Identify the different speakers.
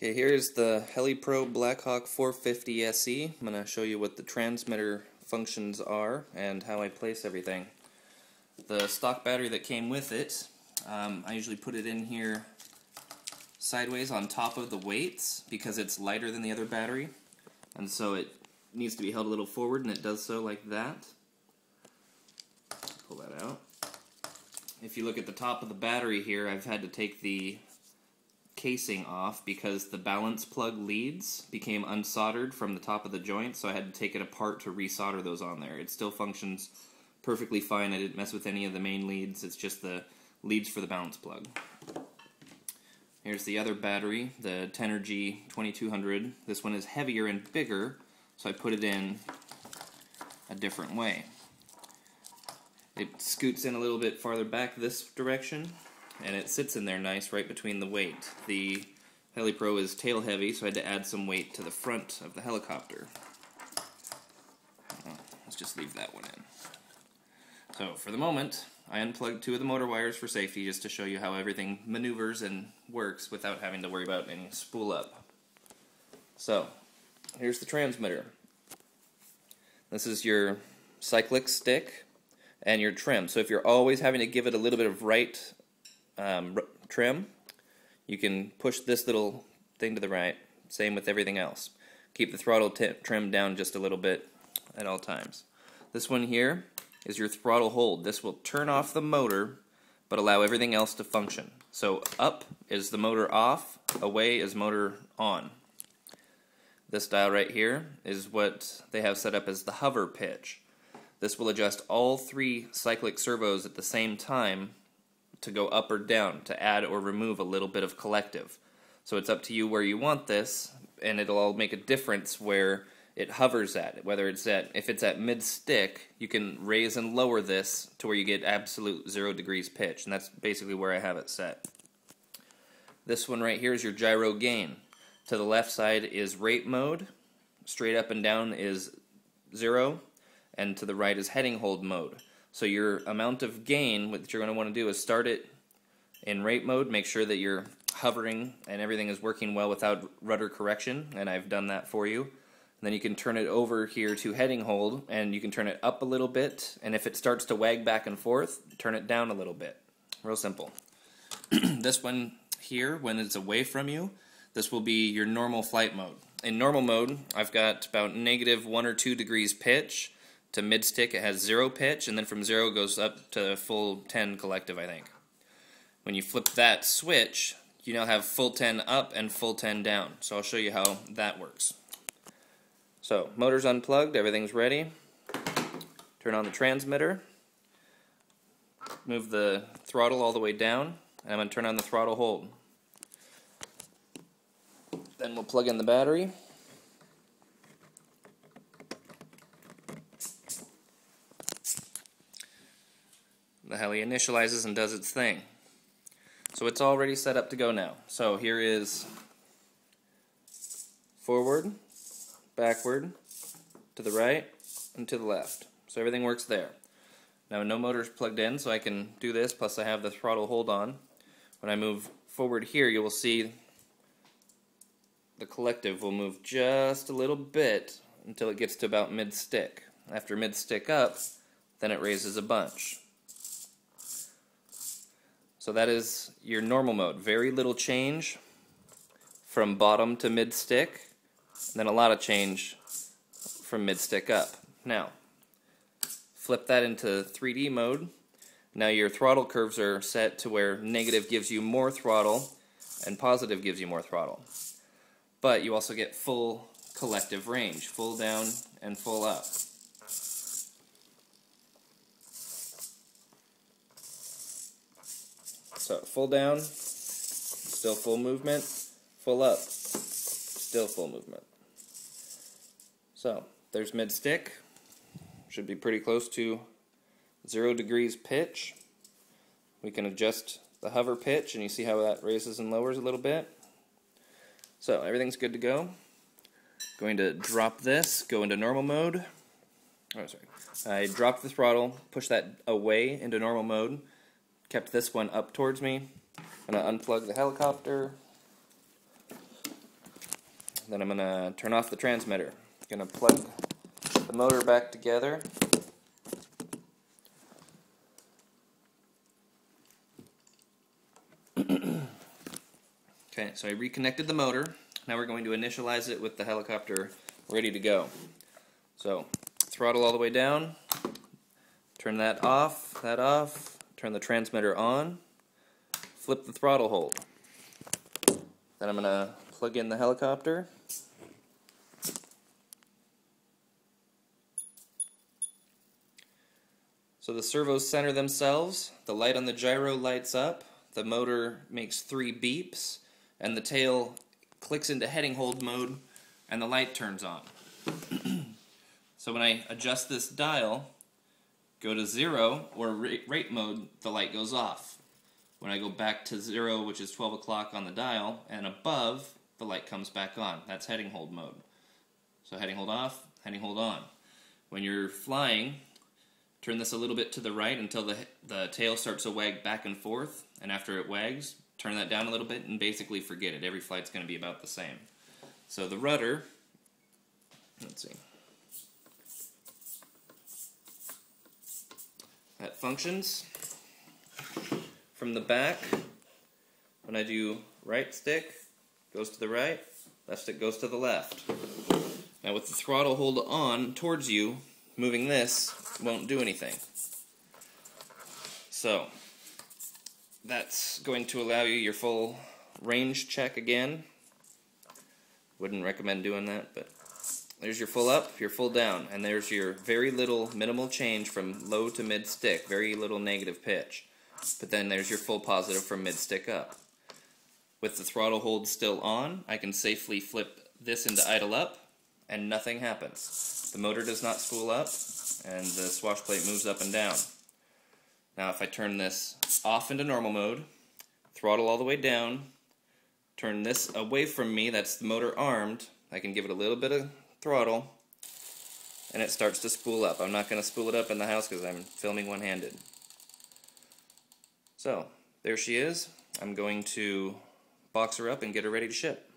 Speaker 1: Okay, here's the helipro Blackhawk450se. I'm going to show you what the transmitter functions are and how I place everything. The stock battery that came with it, I usually put it in here sideways on top of the weights because it's lighter than the other battery, and so it needs to be held a little forward, and it does so like that. Pull that out. If you look at the top of the battery here, I've had to take the casing off because the balance plug leads became unsoldered from the top of the joint, so I had to take it apart to resolder those on there. It still functions perfectly fine. I didn't mess with any of the main leads. It's just the leads for the balance plug. Here's the other battery, the Tenergy 2200. This one is heavier and bigger, so I put it in a different way. It scoots in a little bit farther back this direction, and it sits in there nice right between the weight. The helipro is tail heavy, so I had to add some weight to the front of the helicopter. Let's just leave that one in. So for the moment, I unplugged two of the motor wires for safety just to show you how everything maneuvers and works without having to worry about any spool up. So here's the transmitter. This is your cyclic stick and your trim. So if you're always having to give it a little bit of right trim, you can push this little thing to the right. Same with everything else. Keep the throttle trimmed down just a little bit at all times. This one here is your throttle hold. This will turn off the motor but allow everything else to function. So up is the motor off, away is motor on. This dial right here is what they have set up as the hover pitch. This will adjust all three cyclic servos at the same time to go up or down, to add or remove a little bit of collective. So it's up to you where you want this, and it'll all make a difference where it hovers at. Whether it's if it's at mid-stick, you can raise and lower this to where you get absolute 0 degrees pitch, and that's basically where I have it set. This one right here is your gyro gain. To the left side is rate mode, straight up and down is 0, and to the right is heading hold mode. So your amount of gain, what you're going to want to do is start it in rate mode, make sure that you're hovering and everything is working well without rudder correction, and I've done that for you. And then you can turn it over here to heading hold, and you can turn it up a little bit, and if it starts to wag back and forth, turn it down a little bit. Real simple. This one here, when it's away from you, this will be your normal flight mode. In normal mode, I've got about -1 or 2 degrees pitch. To mid-stick it has 0 pitch, and then from 0 it goes up to full 10 collective, I think. When you flip that switch, you now have full 10 up and full 10 down. So I'll show you how that works. So, motor's unplugged, everything's ready. Turn on the transmitter. Move the throttle all the way down, and I'm going to turn on the throttle hold. Then we'll plug in the battery. The heli initializes and does its thing. So it's all ready set up to go now. So here is forward, backward, to the right, and to the left. So everything works there. Now no motor's plugged in, so I can do this, plus I have the throttle hold on. When I move forward here, you will see the collective will move just a little bit until it gets to about mid-stick. After mid-stick up, then it raises a bunch. So that is your normal mode. Very little change from bottom to mid-stick, then a lot of change from mid-stick up. Now, flip that into 3D mode. Now your throttle curves are set to where negative gives you more throttle and positive gives you more throttle. But you also get full collective range, full down and full up. So full down, still full movement, full up, still full movement. So there's mid-stick, should be pretty close to 0 degrees pitch. We can adjust the hover pitch, and you see how that raises and lowers a little bit. So everything's good to go. Going to drop this, go into normal mode. Oh, sorry. I dropped the throttle, pushed that away into normal mode, kept this one up towards me. I'm going to unplug the helicopter, then I'm going to turn off the transmitter. I'm going to plug the motor back together. Okay, so I reconnected the motor. Now we're going to initialize it with the helicopter ready to go. So, throttle all the way down, turn that off, turn the transmitter on, flip the throttle hold. Then I'm going to plug in the helicopter. So the servos center themselves, the light on the gyro lights up, the motor makes 3 beeps, and the tail clicks into heading hold mode, and the light turns on. So when I adjust this dial, go to 0 or rate mode, the light goes off. When I go back to 0, which is 12 o'clock on the dial, and above, the light comes back on. That's heading hold mode. So heading hold off, heading hold on. When you're flying, turn this a little bit to the right until the tail starts to wag back and forth, and after it wags, turn that down a little bit and basically forget it. Every flight's going to be about the same. So the rudder, let's see, that functions. From the back, when I do right stick, goes to the right, left stick goes to the left. Now with the throttle hold on towards you, moving this won't do anything. So, that's going to allow you your full range check again. Wouldn't recommend doing that, but there's your full up, your full down, and there's your very little minimal change from low to mid stick, very little negative pitch. But then there's your full positive from mid stick up. With the throttle hold still on, I can safely flip this into idle up, and nothing happens. The motor does not spool up, and the swash plate moves up and down. Now if I turn this off into normal mode, throttle all the way down, turn this away from me, that's the motor armed, I can give it a little bit of throttle, and it starts to spool up. I'm not going to spool it up in the house because I'm filming one-handed. So, there she is. I'm going to box her up and get her ready to ship.